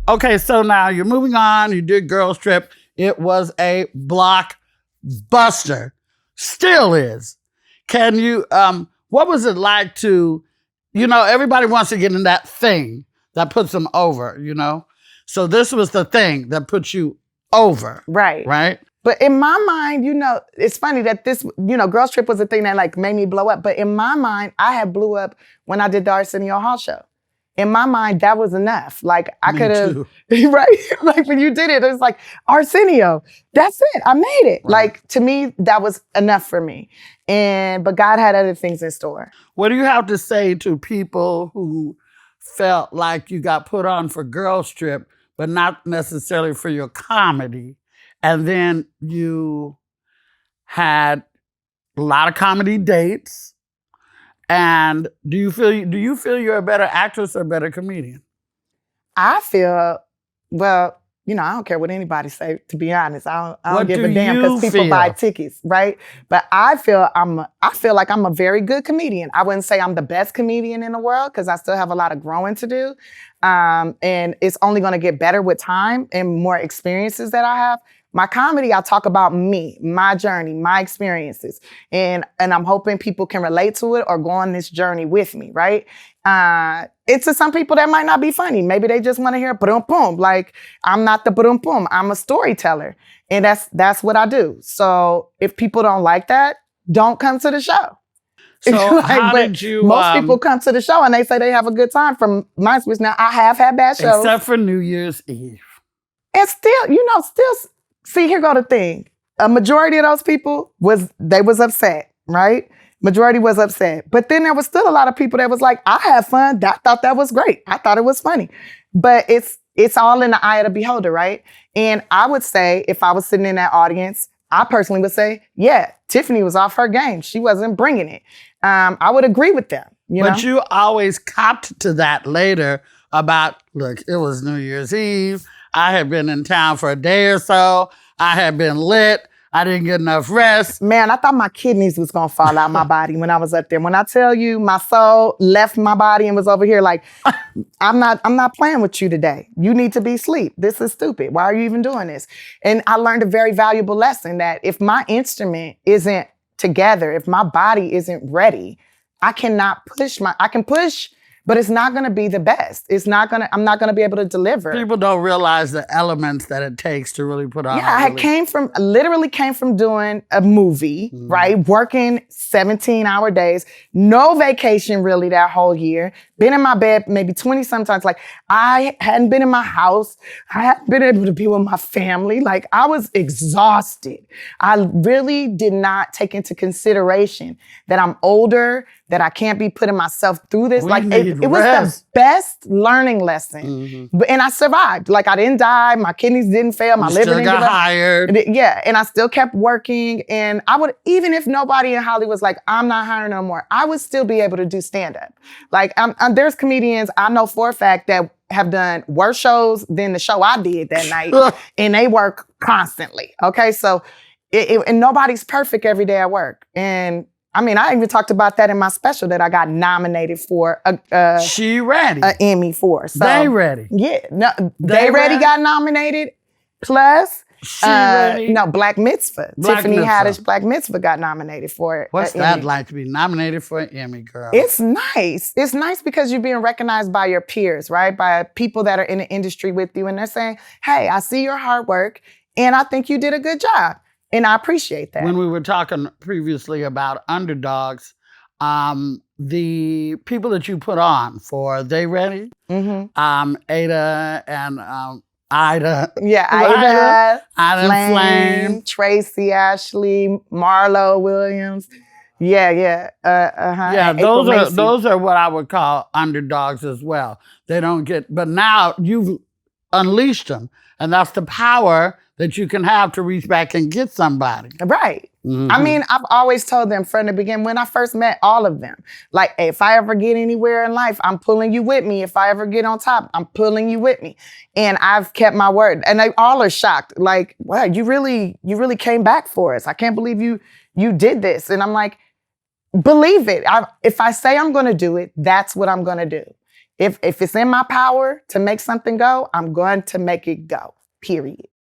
Okay, so now you're moving on. You did Girls Trip. It was a blockbuster. Still is. Can you, what was it like to, everybody wants to get in that thing that puts them over, So this was the thing that puts you over. Right. Right? But in my mind, it's funny that this, Girls Trip was the thing that like made me blow up. But in my mind, I had blew up when I did the Arsenio Hall show. In my mind, that was enough. Like I could have, right? Like when you did it, it was like, Arsenio, that's it. I made it. Right. Like to me, that was enough for me. But God had other things in store. What do you have to say to people who felt like you got put on for Girls Trip, but not necessarily for your comedy? And then you had a lot of comedy dates. And do you feel you're a better actress or a better comedian? I feel, well, I don't care what anybody say, to be honest. I don't give a damn because people buy tickets, right? But I feel like I'm a very good comedian. I wouldn't say I'm the best comedian in the world because I still have a lot of growing to do. And it's only going to get better with time and more experiences that I have. My comedy, I talk about me, my journey, my experiences. And I'm hoping people can relate to it or go on this journey with me, right? It's to some people that might not be funny. Maybe they just want to hear ba-dum-pum. Like, I'm not the ba-dum-pum. I'm a storyteller. And that's what I do. So if people don't like that, don't come to the show. So how did you... Most people come to the show and they say they have a good time from my experience. Now, I have had bad shows. Except for New Year's Eve. And still, see, here go the thing. A majority of those people was upset, right? Majority was upset. But then there was still a lot of people that was like, I had fun. I thought that was great. I thought it was funny. But it's all in the eye of the beholder, right? And I would say, if I was sitting in that audience, I personally would say, yeah, Tiffany was off her game. She wasn't bringing it. I would agree with them. But you always copped to that later about, look, it was New Year's Eve. I had been in town for a day or so. I had been lit. I didn't get enough rest. Man, I thought my kidneys was gonna fall out my body when I was up there. When I tell you my soul left my body and was over here like, I'm not playing with you today. You need to be asleep. This is stupid. Why are you even doing this? And I learned a very valuable lesson that if my instrument isn't together, if my body isn't ready, I can push, but it's not going to be the best. I'm not going to be able to deliver. People don't realize the elements that it takes to really put on. Yeah, I literally came from doing a movie, right? Working 17-hour days, no vacation really that whole year. Been in my bed maybe 20 sometimes. Like I hadn't been in my house. I hadn't been able to be with my family. Like I was exhausted. I really did not take into consideration that I'm older, that I can't be putting myself through this. It was the best learning lesson. And I survived. Like I didn't die. My kidneys didn't fail. My liver didn't got hired. Yeah. And I still kept working. And I would, even if nobody in Hollywood was like, I'm not hiring no more, I would still be able to do stand-up. Like there's comedians I know for a fact that have done worse shows than the show I did that night. And they work constantly. Okay. So, and nobody's perfect every day at work. And I mean, I even talked about that in my special that I got nominated for She Ready. An Emmy for. So, They Ready. Yeah. No, They Ready got nominated. Plus, She Ready. No, Black Mitzvah. Tiffany Haddish, Black Mitzvah got nominated for it. What's that like to be nominated for an Emmy, girl? It's nice. It's nice because you're being recognized by your peers, right? By people that are in the industry with you. And they're saying, hey, I see your hard work and I think you did a good job. And I appreciate that. When we were talking previously about underdogs, the people that you put on for They Ready, Ada and Ida. Yeah, Ida, Flame, Tracy, Ashley, Marlo Williams. Yeah. Yeah, those are what I would call underdogs as well. They don't get, but now you've unleashed them, and that's the power that you can have to reach back and get somebody. Right. I mean, I've always told them from the beginning, when I first met all of them, like, hey, if I ever get anywhere in life, I'm pulling you with me. If I ever get on top, I'm pulling you with me. And I've kept my word. And they all are shocked. Like, wow, you really came back for us. I can't believe you did this. And I'm like, believe it. If I say I'm going to do it, that's what I'm going to do. If it's in my power to make something go, I'm going to make it go, period.